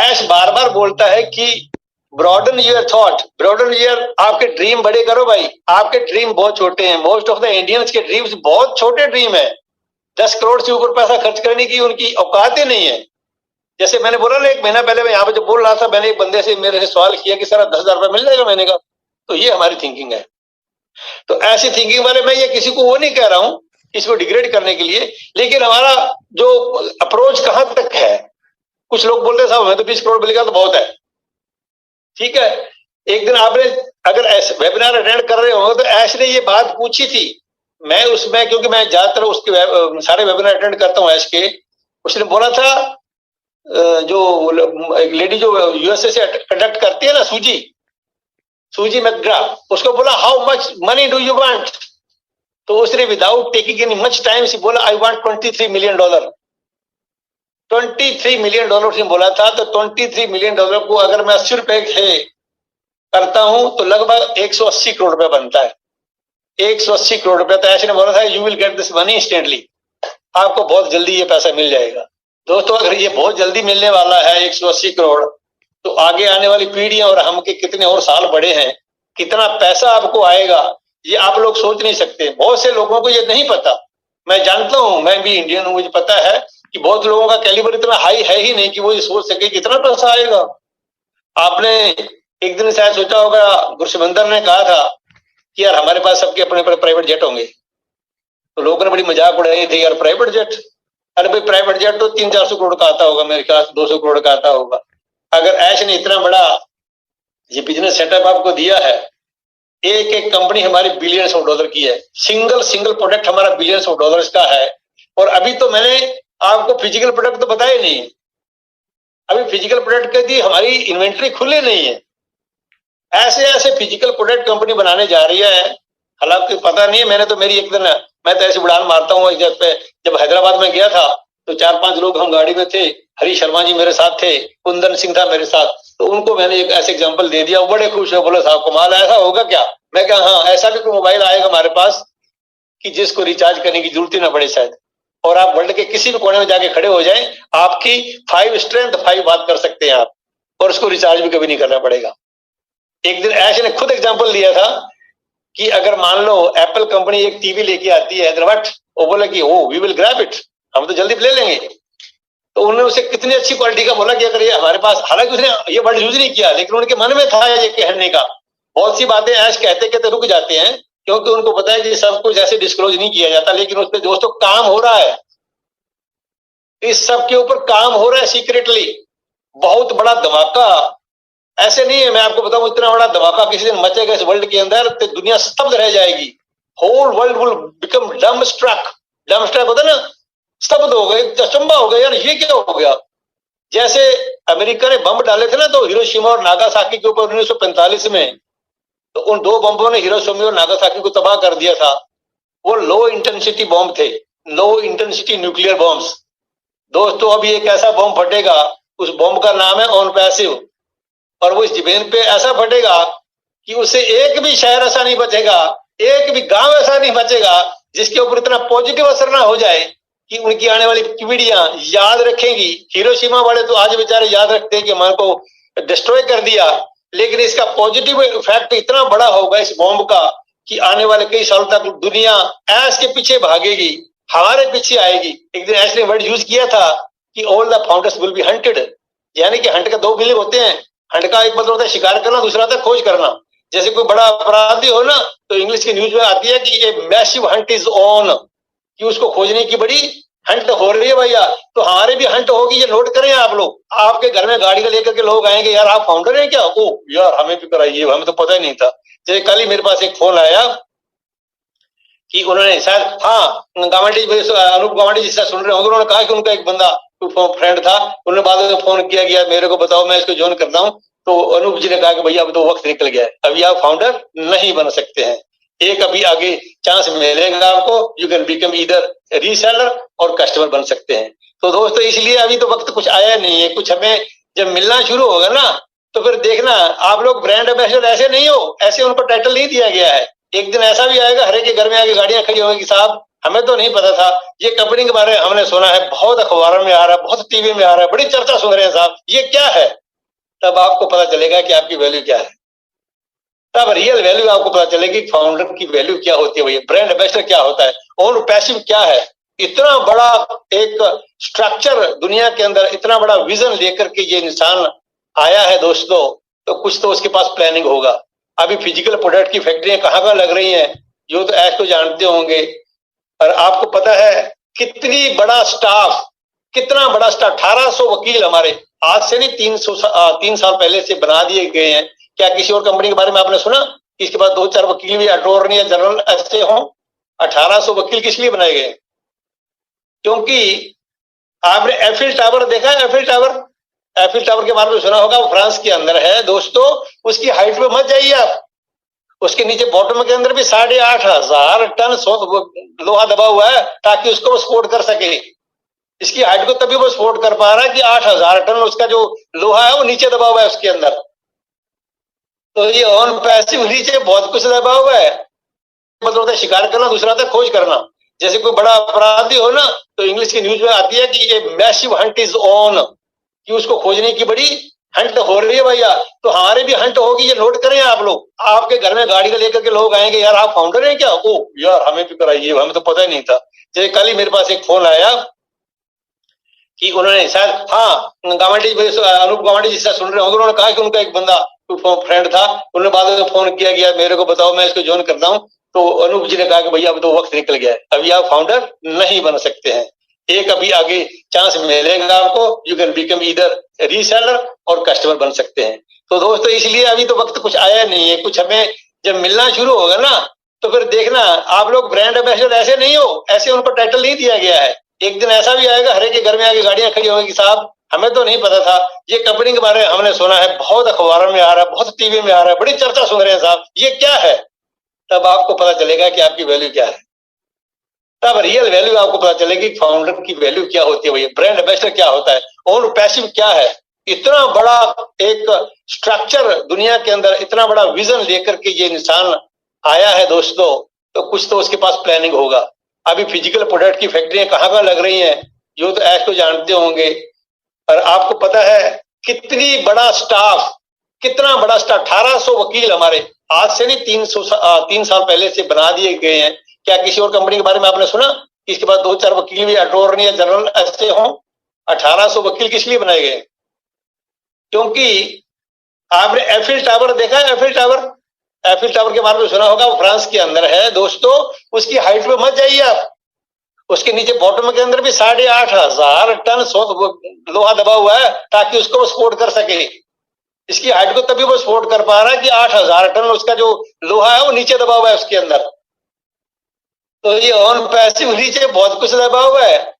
ऐश बार बार बोलता है कि broaden your thought, broaden your, आपके ड्रीम बड़े करो भाई। आपके ड्रीम बहुत छोटे हैं। मोस्ट ऑफ द इंडियंस के ड्रीम्स बहुत छोटे ड्रीम है। 10 करोड़ से ऊपर पैसा खर्च करने की उनकी औकात ही नहीं है। जैसे मैंने बोला ना, 1 महीना पहले मैं यहाँ पे जब बोल रहा था, मैंने एक बंदे से मेरे से सवाल किया कि सर 10,000 रुपये मिल जाएगा महीने का। तो ये हमारी थिंकिंग है। तो ऐसी थिंकिंग वाले, मैं ये किसी को वो नहीं कह रहा हूं इसको डिग्रेड करने के लिए, लेकिन हमारा जो अप्रोच कहां तक है। कुछ लोग बोलते हैं साहब हमें तो 20 करोड़ मिलेगा तो बहुत है। ठीक है, एक दिन आपने अगर वेबिनार अटेंड कर रहे हो तो ऐश ने ये बात पूछी थी। मैं उसमें, क्योंकि मैं ज्यादातर उसके सारे वेबिनार अटेंड करता हूँ ऐश के, उसने बोला था जो एक लेडी जो यूएसए से कंडक्ट करती है ना, सूजी मैकग्रा, उसको बोला how much money do you want, तो उसने without taking any much time से बोला आई वांट $23 मिलियन। $23 मिलियन उसने बोला था। तो $23 मिलियन को अगर मैं 80 रुपए से करता हूं तो लगभग 180 करोड़ रुपए बनता है। 180 करोड़ रुपए। तो ऐसे ने बोला था you will get this money instantly, आपको बहुत जल्दी ये पैसा मिल जाएगा। दोस्तों अगर ये बहुत जल्दी मिलने वाला है 180 करोड़, तो आगे आने वाली पीढ़ियां और हम के कितने और साल बड़े हैं, कितना पैसा आपको आएगा, ये आप लोग सोच नहीं सकते। बहुत से लोगों को ये नहीं पता। मैं जानता हूं, मैं भी इंडियन हूं, मुझे पता है कि बहुत लोगों का कैलिबर इतना हाई है ही नहीं कि वो ये सोच सके कितना पैसा आएगा। आपने एक दिन शायद सोचा होगा, गुरसिमंदर ने कहा था कि यार हमारे पास सबके अपने अपने प्राइवेट जेट होंगे। तो लोगों ने बड़ी मजाक उड़ाई थी, यार प्राइवेट जेट, अरे भाई प्राइवेट जेट तो 300-400 करोड़ का आता होगा, मेरे ख्याल 200 करोड़ का आता होगा। अगर ऐश ने इतना बड़ा ये बिजनेस सेटअप आपको दिया है, एक एक कंपनी हमारी बिलियंस ऑफ डॉलर की है, सिंगल प्रोडक्ट हमारा बिलियंस ऑफ डॉलर्स का है। और अभी तो मैंने आपको फिजिकल प्रोडक्ट तो बताया नहीं, अभी फिजिकल प्रोडक्ट के दी हमारी इन्वेंट्री खुले नहीं है। ऐसे ऐसे फिजिकल प्रोडक्ट कंपनी बनाने जा रही है, हालांकि पता नहीं है। मैंने तो मेरी एक दिन, मैं तो ऐसे उड़ान मारता हूँ, जब हैदराबाद में गया था तो 4-5 लोग हम गाड़ी में थे, हरी शर्मा जी मेरे साथ थे, कुंदन सिंह था मेरे साथ, तो उनको मैंने एक ऐसे एग्जांपल दे दिया, वो बड़े खुश हो, बोले साहब कमाल, ऐसा होगा क्या? मैं कहा हाँ, ऐसा भी कोई मोबाइल आएगा हमारे पास कि जिसको रिचार्ज करने की जरूरत ही ना पड़े शायद, और आप वर्ल्ड के किसी भी कोने में जाके खड़े हो जाएं, आपकी 5 स्ट्रेंथ 5 बात कर सकते हैं आप, और उसको रिचार्ज भी कभी नहीं करना पड़ेगा। एक दिन ऐश ने खुद एग्जाम्पल दिया था कि अगर मान लो एप्पल कंपनी एक टीवी लेके आती है हैदराबाद, वो बोला कि oh we will grab it, हम तो जल्दी ले लेंगे। तो उन्होंने उसे कितनी अच्छी क्वालिटी का बोला कि अगर ये हमारे पास, हालांकि उसने ये वर्ड यूज नहीं किया, लेकिन उनके मन में था ये कहने का। बहुत सी बातें ऐश कहते कहते रुक जाते हैं, क्योंकि उनको पता है कि सब कुछ ऐसे डिस्क्लोज नहीं किया जाता, लेकिन उस पर दोस्तों काम हो रहा है, इस सब के ऊपर काम हो रहा है सीक्रेटली। बहुत बड़ा धमाका ऐसे नहीं है, मैं आपको बताऊं, इतना बड़ा धमाका किसी दिन मचेगा इस वर्ल्ड के अंदर तो दुनिया स्तब्ध रह जाएगी। होल वर्ल्ड विल बिकम डम स्ट्रक होता है ना, स्तब्ध हो गए, अचंभा हो गया, यार ये क्या हो गया। जैसे अमेरिका ने बम डाले थे ना तो हिरोशिमा और नागासाकी के ऊपर 1945 में, तो उन 2 बम्बों ने हिरोशिमा और नागासाकी को तबाह कर दिया था। वो लो इंटेंसिटी बॉम्ब थे, लो इंटेंसिटी न्यूक्लियर बॉम्ब्स। दोस्तों अभी एक ऐसा बॉम्ब फटेगा, उस बॉम्ब का नाम है ऑन पैसिव, और वो इस जमीन पे ऐसा फटेगा कि उससे एक भी शहर ऐसा नहीं बचेगा, एक भी गांव ऐसा नहीं बचेगा जिसके ऊपर इतना पॉजिटिव असर ना हो जाए कि उनकी आने वाली पीढ़ियां याद रखेंगी। हिरोशिमा वाले तो आज बेचारे याद रखते हैं कि हमारे को डिस्ट्रॉय कर दिया, लेकिन इसका पॉजिटिव इफेक्ट इतना बड़ा होगा इस बॉम्ब का कि आने वाले कई सालों तक दुनिया ऐश के पीछे भागेगी, हमारे पीछे आएगी। एक दिन ऐश ने वर्ड यूज किया था कि all the founders will be hunted, यानी कि हंट का 2 मीनिंग होते हैं। हंट का एक मतलब होता है शिकार करना, दूसरा होता है खोज करना। जैसे कोई बड़ा अपराधी हो ना, तो इंग्लिश की न्यूज में आती है कि a massive Hunt is on, कि उसको खोजने की बड़ी हंट हो रही है भैया। तो हमारे भी हंट होगी, ये नोट करें आप लोग। आपके घर में गाड़ी लेकर के लोग आएंगे, यार आप फाउंडर हैं क्या? ओ यार हमें भी कराइए, हमें तो पता ही नहीं था। जैसे कल ही मेरे पास एक फोन आया कि उन्होंने शायद, हाँ अनूप गावंडी जी से सुन रहे होंगे, उन्होंने कहा कि उनका एक बंदा फ्रेंड था, उन्होंने बाद में फोन किया गया मेरे को, बताओ मैं इसको ज्वाइन करता हूँ। तो अनूप जी ने कहा कि भैया अब तो वक्त निकल गया है, अभी आप फाउंडर नहीं बन सकते हैं, एक अभी आगे चांस मिलेगा आपको, you can become either reseller और कस्टमर बन सकते हैं। तो दोस्तों इसलिए अभी तो वक्त कुछ आया नहीं है, कुछ हमें जब मिलना शुरू होगा ना तो फिर देखना, आप लोग ब्रांड एम्बेसडर ऐसे नहीं हो, ऐसे उनको टाइटल नहीं दिया गया है। एक दिन ऐसा भी आएगा हर एक के घर में आगे गाड़ियां खड़ी होंगी कि साहब हमें तो नहीं पता था। ये कंपनी के बारे में हमने सुना है, बहुत अखबारों में आ रहा है, बहुत टीवी में आ रहा है, बड़ी चर्चा सुन रहे हैं साहब, ये क्या है? तब आपको पता चलेगा कि आपकी वैल्यू क्या है। तब रियल वैल्यू आपको पता चलेगी, फाउंडर की वैल्यू क्या होती है भैया, ब्रांड एम्बेसडर क्या होता है, और पैसिव क्या है। इतना बड़ा एक स्ट्रक्चर दुनिया के अंदर, इतना बड़ा विजन लेकर के ये इंसान आया है दोस्तों, तो कुछ तो उसके पास प्लानिंग होगा। अभी फिजिकल प्रोडक्ट की फैक्ट्रियां कहाँ लग रही हैं, जो तो ऐश को जानते होंगे। और आपको पता है कितनी बड़ा स्टाफ, कितना बड़ा स्टाफ, 1800 वकील हमारे आज से नहीं 3 साल पहले से बना दिए गए हैं। क्या किसी और कंपनी के बारे में आपने सुना कि इसके बाद 2-4 वकील भी अटॉर्नी या जनरल ऐसे हों? 1800 वकील किस लिए बनाए गए? क्योंकि आपने एफिल टावर देखा है? एफिल टावर के बारे में सुना होगा, वो फ्रांस के अंदर है दोस्तों। उसकी हाइट पे मत जाइए आप, उसके नीचे बॉटम के अंदर भी 8,500 टन लोहा दबा हुआ है, ताकि उसको वो सपोर्ट कर सके। इसकी हाइट को तभी वो सपोर्ट कर पा रहा है कि 8,000 टन उसका जो लोहा है वो नीचे दबा हुआ है उसके अंदर। तो ये ऑन पैसिव नीचे बहुत कुछ दबा हुआ है। मतलब होता है शिकार करना, दूसरा होता है खोज करना। जैसे कोई बड़ा अपराधी हो ना, तो इंग्लिश की न्यूज में आती है कि ये मैसिव हंट इज ऑन, कि उसको खोजने की बड़ी हंट हो रही है भैया। तो हमारे भी हंट होगी, ये नोट करें आप लोग। आपके घर में गाड़ी लेकर के लोग आएंगे, यार आप फाउंडर हैं क्या? ओ यार हमें भी कराइए, हमें तो पता ही नहीं था। जैसे कल ही मेरे पास एक फोन आया कि उन्होंने शायद, हाँ, अनूप गावंडी जी से सुन रहे होंगे, उन्होंने कहा कि उनका एक बंदा फ्रेंड था, उन्होंने बाद में फोन किया गया मेरे को, बताओ मैं इसको ज्वाइन करता हूँ। तो अनूप जी ने कहा कि भैया अब तो वक्त निकल गया है, अभी आप फाउंडर नहीं बन सकते हैं। एक अभी आगे चांस मिलेगा आपको, you can become either reseller और कस्टमर बन सकते हैं। तो दोस्तों इसलिए अभी तो वक्त कुछ आया नहीं है, कुछ हमें जब मिलना शुरू होगा ना, तो फिर देखना आप लोग ब्रांड एम्बेसडर ऐसे नहीं हो, ऐसे उनको टाइटल नहीं दिया गया है। एक दिन ऐसा भी आएगा, हर एक के घर में आगे गाड़ियां खड़ी होंगी, साहब हमें तो नहीं पता था। ये कंपनी के बारे में हमने सुना है, बहुत अखबारों में आ रहा है, बहुत टीवी में आ रहा है, बड़ी चर्चा सुन रहे हैं साहब, ये क्या है? तब आपको पता चलेगा कि आपकी वैल्यू क्या है। तब रियल वैल्यू आपको पता चलेगी, फाउंडर की वैल्यू क्या होती है भैया, ब्रांड एम्बेसडर क्या होता है, और पैसिव क्या है। इतना बड़ा एक स्ट्रक्चर दुनिया के अंदर, इतना बड़ा विजन लेकर के ये इंसान आया है दोस्तों, तो कुछ तो उसके पास प्लानिंग होगा। अभी फिजिकल प्रोडक्ट की फैक्ट्रियां कहाँ लग रही हैं, जो तो ऐश को जानते होंगे। और आपको पता है कितनी बड़ा स्टाफ, कितना बड़ा स्टाफ, 1800 वकील हमारे आज से नहीं 3 साल पहले से बना दिए गए हैं। क्या किसी और कंपनी के बारे में आपने सुना कि इसके बाद 2-4 वकील भी अटॉर्नी या जनरल ऐसे हों? 1800 वकील किस लिए बनाए गए? क्योंकि आपने एफिल टावर देखा है? एफिल टावर के बारे में सुना होगा, वो फ्रांस के अंदर है दोस्तों। उसकी हाइट पे मत जाइए आप, उसके नीचे बॉटम के अंदर भी 8,500 टन लोहा दबा हुआ है, ताकि उसको वो सपोर्ट कर सके। इसकी हाइट को तभी वो सपोर्ट कर पा रहा है कि 8,000 टन उसका जो लोहा है वो नीचे दबा हुआ है उसके अंदर। तो ये ऑन पैसिव नीचे बहुत कुछ दबा हुआ है।